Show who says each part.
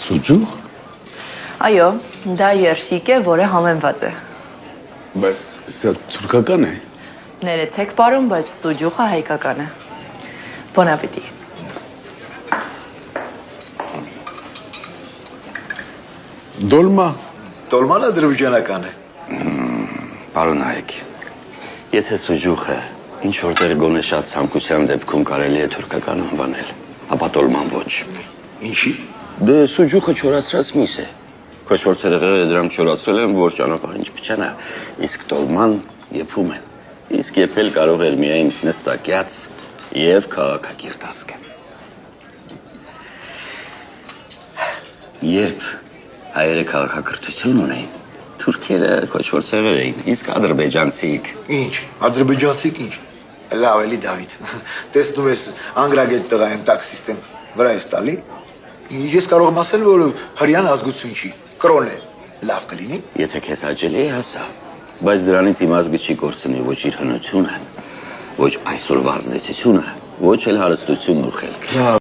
Speaker 1: Սուջուխ։
Speaker 2: Այո, դա երշիկ է, որը համեմված է։
Speaker 1: Բայց սա թուրքական է։
Speaker 2: Ներեցեք, պարոն, բայց սուջուխը հայկական է։ Bon appétit։
Speaker 1: Դոլմա։
Speaker 3: Տոլման ադրբեջանական է։
Speaker 4: Պարոն Հայկ, եթե սուջուխը ինչ որտեղ գոնե շատ ցանկության դեպքում կարելի է թուրքական անվանել, ապա տոլման ոչ։
Speaker 3: Ինչի։
Speaker 4: Դե սուջուխը չորացրած միս է։ Քոչորձերը դրամ չորացրել են, որ ճանապարհին չփչանա, իսկ տոլման եփում են։ Իսկ եփել կարող էր միայն նստակյաց եւ քաղաքակիրթ ազգը։ Երբ հայերը քաղաքակրթություն ունեին, թուրքերը քոչորձեր էին, իսկ ադրբեջանցիք։
Speaker 3: Ինչ, ադրբեջանցիք ինչ։ Լավ էլի Դավիթ։ Տեսնում ես անգրագետ տղա եմ տաքսիստ եմ, վրա ես տալի։ Ես կարող եմ ասել, որ հрьяան ազգություն չի, կրոն է։ Լավ կլինի։
Speaker 4: Եթե քեզ հաճելի է, հասա, բայց դրանից իմ ազգը չի կորցնի ոչ իր հնությունը, ոչ այսօրվա ազդեցությունը, ոչ էլ հարստությունն ու խելքը։